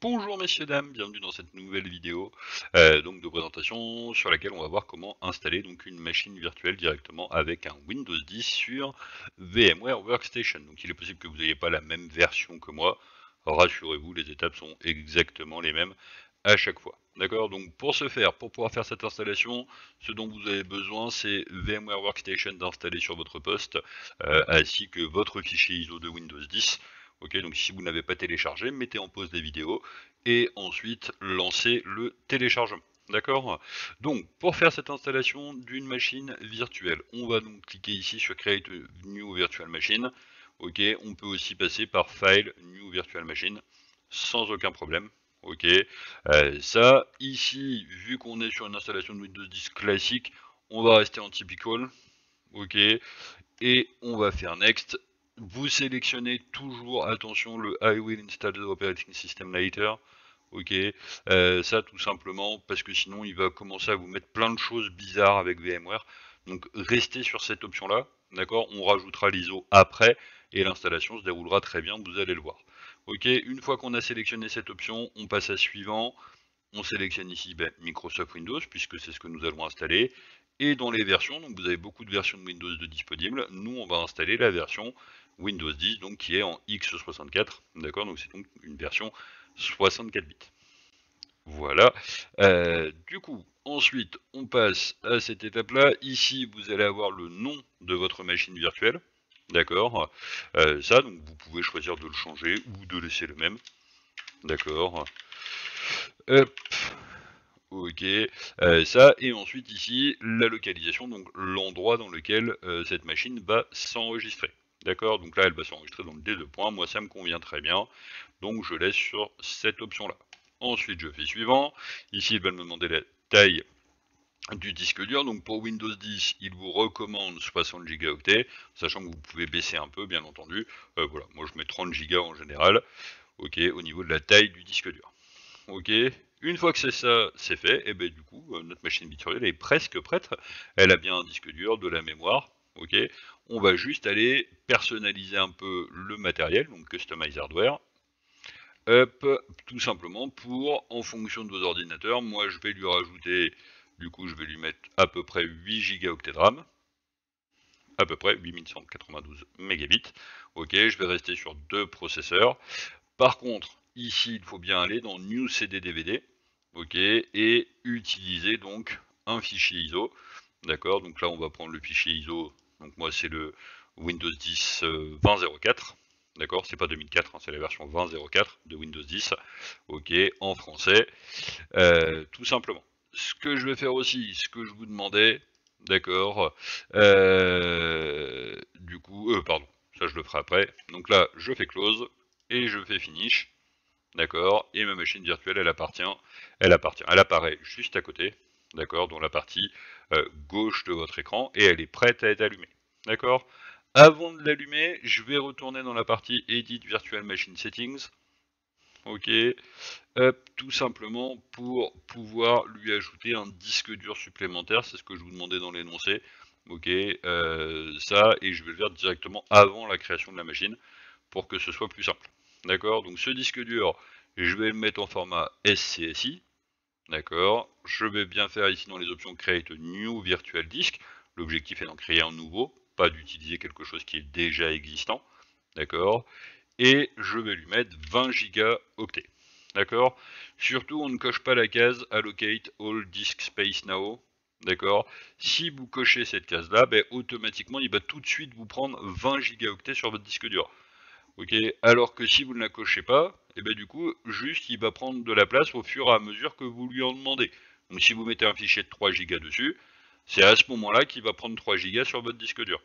Bonjour messieurs dames, bienvenue dans cette nouvelle vidéo donc de présentation sur laquelle on va voir comment installer donc une machine virtuelle directement avec un Windows 10 sur VMware Workstation. Donc il est possible que vous n'ayez pas la même version que moi, rassurez-vous, les étapes sont exactement les mêmes à chaque fois. D'accord. Donc pour ce faire, pour pouvoir faire cette installation, ce dont vous avez besoin c'est VMware Workstation d'installer sur votre poste, ainsi que votre fichier ISO de Windows 10. Ok, donc si vous n'avez pas téléchargé, mettez en pause la vidéo et ensuite lancez le téléchargement. D'accord. Donc pour faire cette installation d'une machine virtuelle, on va donc cliquer ici sur Create a New Virtual Machine. Ok, on peut aussi passer par File, New Virtual Machine, sans aucun problème. Ok, ça, ici, vu qu'on est sur une installation de Windows 10 classique, on va rester en typical. Ok, et on va faire Next. Vous sélectionnez toujours, attention, le I will install the operating system later. Ok, ça tout simplement parce que sinon il va commencer à vous mettre plein de choses bizarres avec VMware. Donc restez sur cette option là, d'accord. On rajoutera l'ISO après et l'installation se déroulera très bien, vous allez le voir. Ok, une fois qu'on a sélectionné cette option, on passe à suivant. On sélectionne ici Microsoft Windows puisque c'est ce que nous allons installer. Et dans les versions, donc vous avez beaucoup de versions de Windows de disponibles. Nous on va installer la version Windows 10 donc qui est en x64, d'accord. Donc c'est donc une version 64 bits. Voilà. Du coup, ensuite, on passe à cette étape-là. Ici, vous allez avoir le nom de votre machine virtuelle. D'accord. Ça, donc vous pouvez choisir de le changer ou de laisser le même. D'accord. Hop. Ok. Ça, et ensuite ici, la localisation, donc l'endroit dans lequel cette machine va s'enregistrer. D'accord. Donc là, elle va s'enregistrer dans le D2 points. Moi, ça me convient très bien. Donc je laisse sur cette option-là. Ensuite, je fais suivant. Ici, il va me demander la taille du disque dur. Donc pour Windows 10, il vous recommande 60 Go, sachant que vous pouvez baisser un peu, bien entendu. Voilà, moi je mets 30 Go en général. Ok, au niveau de la taille du disque dur. Ok. Une fois que c'est ça, c'est fait, et ben du coup, notre machine virtuelle est presque prête. Elle a bien un disque dur, de la mémoire. Ok. On va juste aller personnaliser un peu le matériel, donc customize hardware. Up, tout simplement pour, en fonction de vos ordinateurs, moi je vais lui rajouter, du coup je vais lui mettre à peu près 8 Go de RAM, à peu près 8192 mégabits. Ok, je vais rester sur 2 processeurs. Par contre, ici il faut bien aller dans New CD DVD, ok, et utiliser donc un fichier ISO, d'accord. Donc là on va prendre le fichier ISO, donc moi c'est le Windows 10 2004. D'accord, c'est pas 2004, hein, c'est la version 20.04 de Windows 10, ok, en français, tout simplement. Ce que je vais faire aussi, ce que je vous demandais, d'accord, du coup, pardon, ça je le ferai après. Donc là, je fais close et je fais finish, d'accord, et ma machine virtuelle, elle apparaît juste à côté, d'accord, dans la partie gauche de votre écran, et elle est prête à être allumée, d'accord. Avant de l'allumer, je vais retourner dans la partie Edit Virtual Machine Settings, ok, tout simplement pour pouvoir lui ajouter un disque dur supplémentaire, c'est ce que je vous demandais dans l'énoncé, ok, ça, et je vais le faire directement avant la création de la machine, pour que ce soit plus simple, d'accord. Donc ce disque dur, je vais le mettre en format SCSI, d'accord, je vais bien faire ici dans les options Create a New Virtual Disk, l'objectif est d'en créer un nouveau, pas d'utiliser quelque chose qui est déjà existant, d'accord, et je vais lui mettre 20 gigaoctets. D'accord. Surtout, on ne coche pas la case Allocate All Disk Space Now. D'accord. Si vous cochez cette case-là, ben, automatiquement, il va tout de suite vous prendre 20 gigaoctets sur votre disque dur. Ok. Alors que si vous ne la cochez pas, et ben du coup, juste, il va prendre de la place au fur et à mesure que vous lui en demandez. Donc, si vous mettez un fichier de 3 gigas dessus, c'est à ce moment-là qu'il va prendre 3 gigas sur votre disque dur,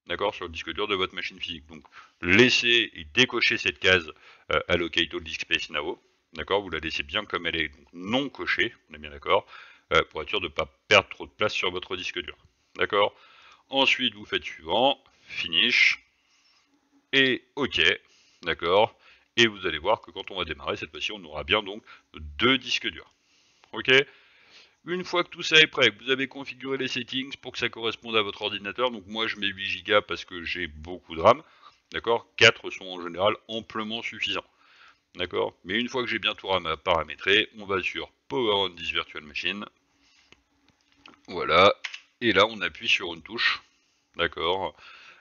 d'accord, sur le disque dur de votre machine physique. Donc laissez et décochez cette case Allocate All Disk Space Now, d'accord, vous la laissez bien comme elle est, donc non cochée, on est bien d'accord, pour être sûr de ne pas perdre trop de place sur votre disque dur, d'accord. Ensuite vous faites suivant, finish, et ok, d'accord, et vous allez voir que quand on va démarrer cette fois-ci, on aura bien donc 2 disques durs, ok. Une fois que tout ça est prêt, que vous avez configuré les settings pour que ça corresponde à votre ordinateur, donc moi je mets 8 Go parce que j'ai beaucoup de RAM, d'accord, 4 sont en général amplement suffisants. d'accord? Mais une fois que j'ai bien tout paramétré, on va sur Power on this virtual machine, voilà, et là on appuie sur une touche, d'accord?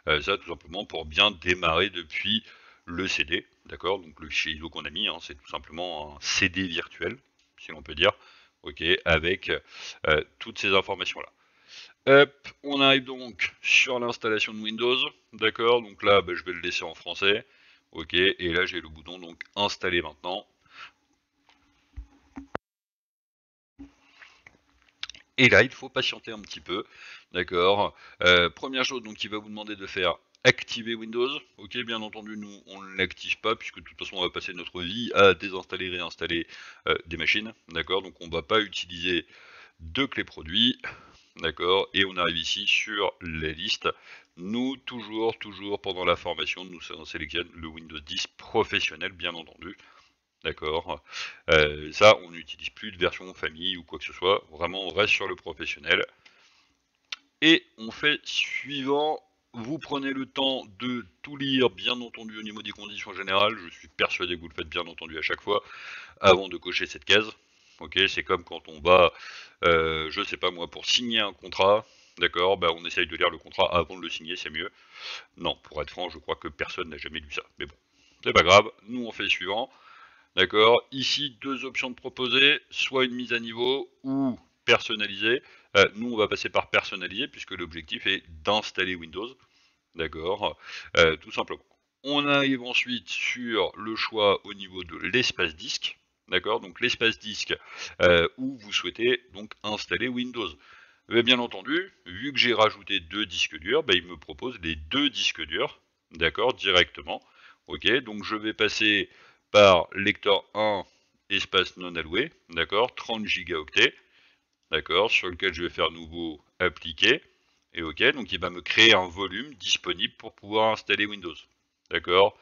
Ça tout simplement pour bien démarrer depuis le CD, d'accord? Donc le fichier ISO qu'on a mis, hein, c'est tout simplement un CD virtuel, si l'on peut dire, ok, avec toutes ces informations-là. Hop, on arrive donc sur l'installation de Windows, d'accord? Donc là, bah, je vais le laisser en français, ok, et là j'ai le bouton donc installer maintenant. Et là, il faut patienter un petit peu, d'accord. Première chose, donc, il va vous demander de faire activer Windows. Ok, bien entendu, nous, on ne l'active pas, puisque de toute façon, on va passer notre vie à désinstaller et réinstaller des machines, d'accord. Donc, on ne va pas utiliser de clé produit, d'accord. Et on arrive ici sur la liste. Nous, toujours, pendant la formation, nous sélectionne le Windows 10 professionnel, bien entendu. D'accord. Ça, on n'utilise plus de version famille ou quoi que ce soit. Vraiment, on reste sur le professionnel. Et on fait suivant. Vous prenez le temps de tout lire, bien entendu, au niveau des conditions générales. Je suis persuadé que vous le faites bien entendu à chaque fois, avant de cocher cette case. Ok, c'est comme quand on va, je sais pas moi, pour signer un contrat. D'accord, bah on essaye de lire le contrat avant de le signer, c'est mieux. Non, pour être franc, je crois que personne n'a jamais lu ça. Mais bon, c'est pas grave. Nous, on fait suivant. D'accord. Ici, deux options de proposer, soit une mise à niveau ou personnaliser. Nous, on va passer par personnaliser puisque l'objectif est d'installer Windows. D'accord. Tout simplement. On arrive ensuite sur le choix au niveau de l'espace disque. D'accord. Donc l'espace disque où vous souhaitez donc installer Windows. Mais bien entendu, vu que j'ai rajouté deux disques durs, bah, il me propose les deux disques durs, d'accord, directement. Ok, donc je vais passer par lecteur 1, espace non alloué, d'accord, 30 gigaoctets, d'accord, sur lequel je vais faire nouveau appliquer, et ok, donc il va me créer un volume disponible pour pouvoir installer Windows, d'accord.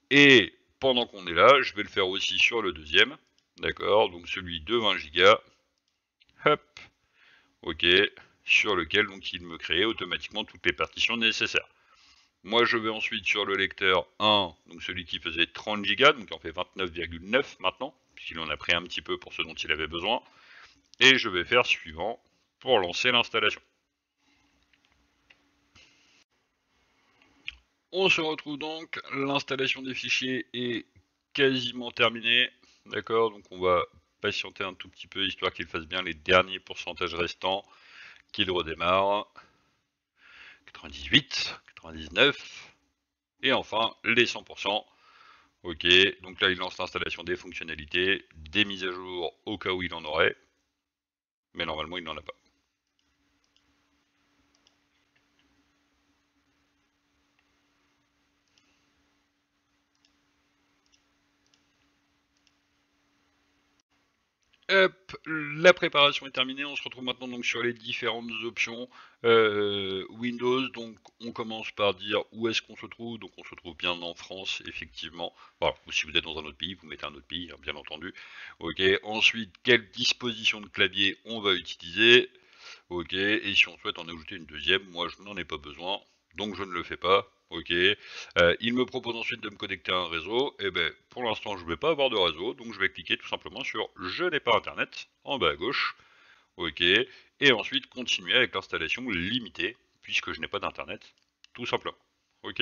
Et pendant qu'on est là, je vais le faire aussi sur le deuxième, d'accord, donc celui de 20 gigas, hop, ok, sur lequel donc il me crée automatiquement toutes les partitions nécessaires. Moi je vais ensuite sur le lecteur 1, donc celui qui faisait 30 Go, donc il en fait 29,9 maintenant, puisqu'il en a pris un petit peu pour ce dont il avait besoin, et je vais faire suivant pour lancer l'installation. On se retrouve donc, l'installation des fichiers est quasiment terminée, d'accord, donc on va patienter un tout petit peu histoire qu'il fasse bien les derniers pourcentages restants, qu'il redémarre. 98, 99, et enfin les 100%. Ok, donc là il lance l'installation des fonctionnalités, des mises à jour au cas où il en aurait, mais normalement il n'en a pas. Hop, la préparation est terminée, on se retrouve maintenant donc sur les différentes options Windows. Donc on commence par dire où est-ce qu'on se trouve, donc on se trouve bien en France effectivement. Bon, ou si vous êtes dans un autre pays, vous mettez un autre pays, hein, bien entendu. Ok, ensuite quelle disposition de clavier on va utiliser. Ok, et si on souhaite en ajouter une deuxième, moi je n'en ai pas besoin, donc je ne le fais pas. Ok, il me propose ensuite de me connecter à un réseau, et ben pour l'instant je ne vais pas avoir de réseau, donc je vais cliquer tout simplement sur je n'ai pas internet en bas à gauche. Ok, et ensuite continuer avec l'installation limitée, puisque je n'ai pas d'internet, tout simplement. Ok,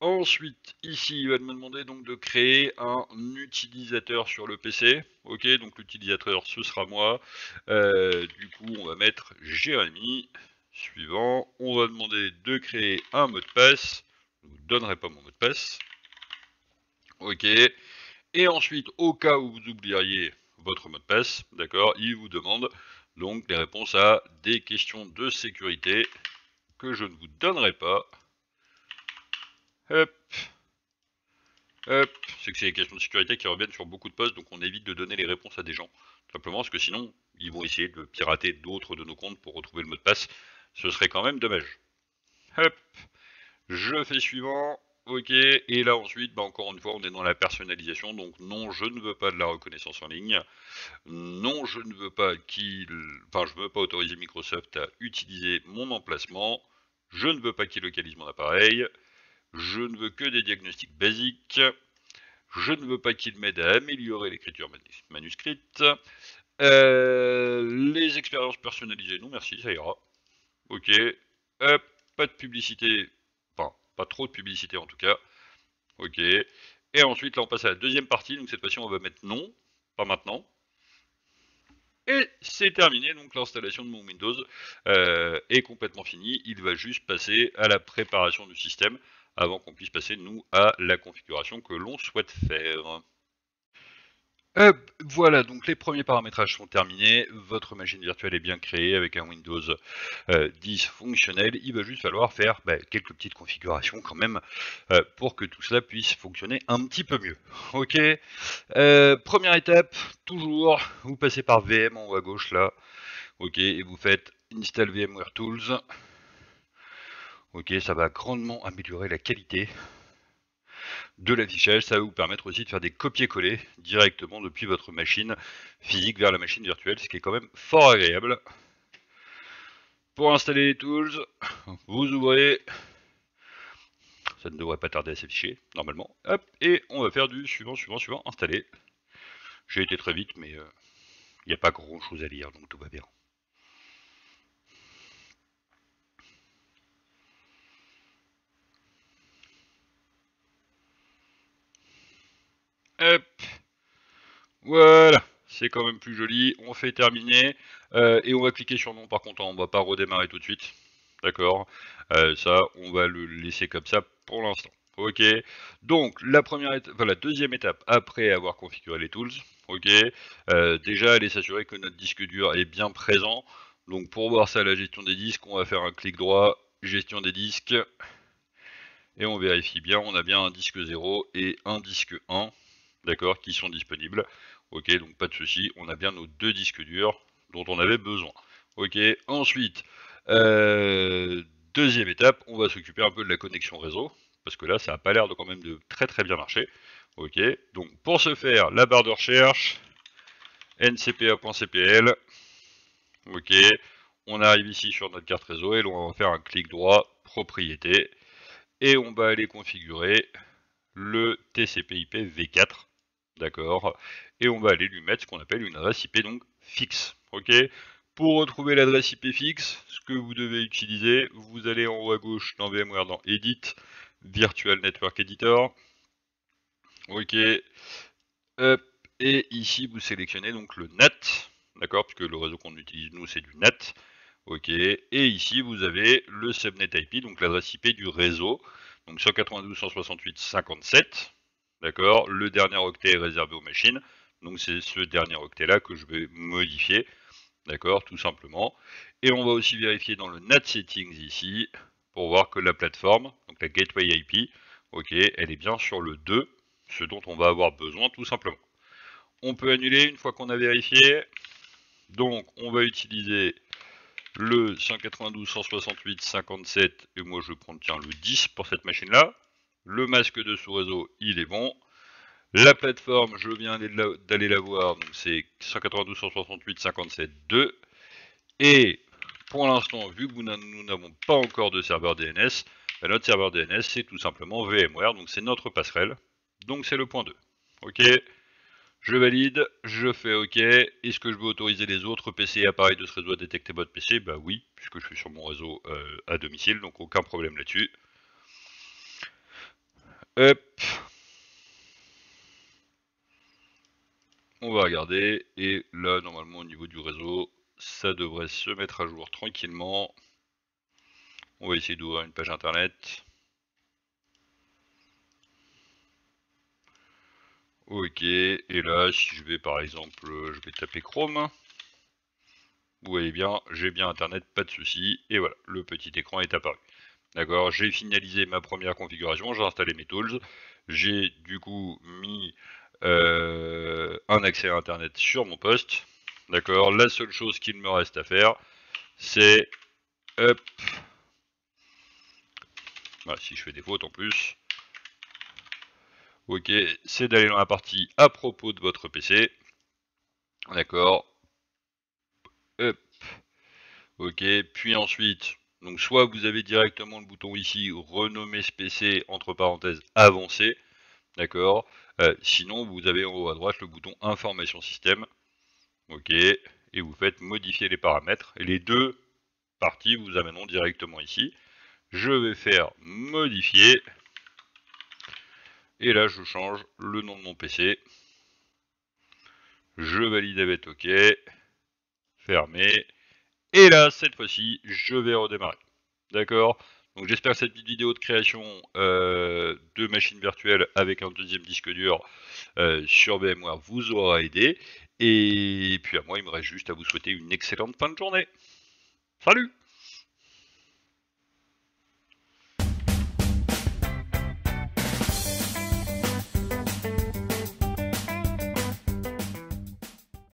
ensuite, ici, il va me demander donc de créer un utilisateur sur le PC. Ok, donc l'utilisateur, ce sera moi. Du coup, on va mettre Jérémy. Suivant, on va demander de créer un mot de passe. Je ne vous donnerai pas mon mot de passe. Ok, et ensuite, au cas où vous oublieriez votre mot de passe, d'accord, il vous demande donc des réponses à des questions de sécurité que je ne vous donnerai pas. Hop. C'est que c'est des questions de sécurité qui reviennent sur beaucoup de postes, donc on évite de donner les réponses à des gens. Simplement parce que sinon, ils vont essayer de pirater d'autres de nos comptes pour retrouver le mot de passe. Ce serait quand même dommage. Hop, je fais suivant. Ok, et là ensuite, bah encore une fois, on est dans la personnalisation. Donc non, je ne veux pas de la reconnaissance en ligne. Non, je ne veux pas enfin, je ne veux pas autoriser Microsoft à utiliser mon emplacement. Je ne veux pas qu'il localise mon appareil. Je ne veux que des diagnostics basiques. Je ne veux pas qu'il m'aide à améliorer l'écriture manuscrite. Les expériences personnalisées, non merci, ça ira. Ok. Hop, pas de publicité. Enfin, pas trop de publicité en tout cas. Ok. Et ensuite, là, on passe à la deuxième partie. Donc cette fois-ci, on va mettre non, pas maintenant. Et c'est terminé, donc l'installation de mon Windows est complètement finie. Il va juste passer à la préparation du système avant qu'on puisse passer, nous, à la configuration que l'on souhaite faire. Voilà, donc les premiers paramétrages sont terminés. Votre machine virtuelle est bien créée avec un Windows 10 fonctionnel. Il va juste falloir faire quelques petites configurations quand même pour que tout cela puisse fonctionner un petit peu mieux. Ok. Première étape, toujours, vous passez par VM en haut à gauche là. Ok, et vous faites Install VMware Tools. Ok, ça va grandement améliorer la qualité de l'affichage. Ça va vous permettre aussi de faire des copier-coller directement depuis votre machine physique vers la machine virtuelle, ce qui est quand même fort agréable. Pour installer les tools, vous ouvrez. Ça ne devrait pas tarder à s'afficher, normalement. Hop, et on va faire du suivant, installer. J'ai été très vite, mais il n'y a pas grand chose à lire, donc tout va bien. Hop, voilà, c'est quand même plus joli. On fait terminer, et on va cliquer sur non par contre, on va pas redémarrer tout de suite. D'accord. Ça, on va le laisser comme ça pour l'instant. Ok. Donc la deuxième étape après avoir configuré les tools. Ok. Déjà, aller s'assurer que notre disque dur est bien présent. Donc pour voir ça, la gestion des disques, on va faire un clic droit, gestion des disques, et on vérifie bien. On a bien un disque 0 et un disque 1, d'accord, qui sont disponibles. Ok. Donc pas de souci. On a bien nos deux disques durs dont on avait besoin. Ok. Ensuite. Deuxième étape, on va s'occuper un peu de la connexion réseau, parce que là, ça n'a pas l'air de quand même de très bien marcher. Ok, donc pour ce faire, la barre de recherche, ncpa.cpl, ok, on arrive ici sur notre carte réseau, et là, on va faire un clic droit, propriété, et on va aller configurer le TCP/IP v4, d'accord, et on va aller lui mettre ce qu'on appelle une adresse IP donc fixe, ok. Pour retrouver l'adresse IP fixe, ce que vous devez utiliser, vous allez en haut à gauche dans VMware, dans Edit, Virtual Network Editor, ok, hop, et ici vous sélectionnez donc le NAT, d'accord, puisque le réseau qu'on utilise nous c'est du NAT, ok, et ici vous avez le subnet IP, donc l'adresse IP du réseau, donc 192.168.57, d'accord, le dernier octet est réservé aux machines, donc c'est ce dernier octet là que je vais modifier, d'accord, tout simplement. Et on va aussi vérifier dans le NAT Settings ici, pour voir que la plateforme, donc la Gateway IP, ok, elle est bien sur le 2, ce dont on va avoir besoin tout simplement. On peut annuler une fois qu'on a vérifié, donc on va utiliser le 192.168.57, et moi je prends tiens, le 10 pour cette machine-là. Le masque de sous-réseau, il est bon. La plateforme, je viens d'aller la voir, donc c'est 192.168.57.2. Et pour l'instant, vu que nous n'avons pas encore de serveur DNS, notre serveur DNS c'est tout simplement VMware, donc c'est notre passerelle, donc c'est le point 2. Ok, je valide, je fais OK. Est-ce que je veux autoriser les autres PC et appareils de ce réseau à détecter votre PC? Bah oui, puisque je suis sur mon réseau à domicile, donc aucun problème là-dessus. Hop. On va regarder, et là, normalement, au niveau du réseau, ça devrait se mettre à jour tranquillement. On va essayer d'ouvrir une page internet. Ok, et là, si je vais par exemple, je vais taper Chrome. Vous voyez bien, j'ai bien internet, pas de souci, et voilà, le petit écran est apparu. D'accord, j'ai finalisé ma première configuration, j'ai installé mes tools, j'ai du coup mis un accès à internet sur mon poste. D'accord, la seule chose qu'il me reste à faire, c'est hop, voilà, si je fais des fautes en plus, ok, c'est d'aller dans la partie à propos de votre PC. D'accord, hop, ok, puis ensuite, donc soit vous avez directement le bouton ici, renommer ce PC, entre parenthèses, avancé, D'accord. Sinon, vous avez en haut à droite le bouton Information système. Ok. Et vous faites modifier les paramètres. Et les deux parties vous amèneront directement ici. Je vais faire modifier. Et là, je change le nom de mon PC. Je valide avec OK. Fermer. Et là, cette fois-ci, je vais redémarrer. D'accord. Donc j'espère que cette petite vidéo de création de machine virtuelle avec un deuxième disque dur sur VMware vous aura aidé. Et puis à moi, il me reste juste à vous souhaiter une excellente fin de journée. Salut!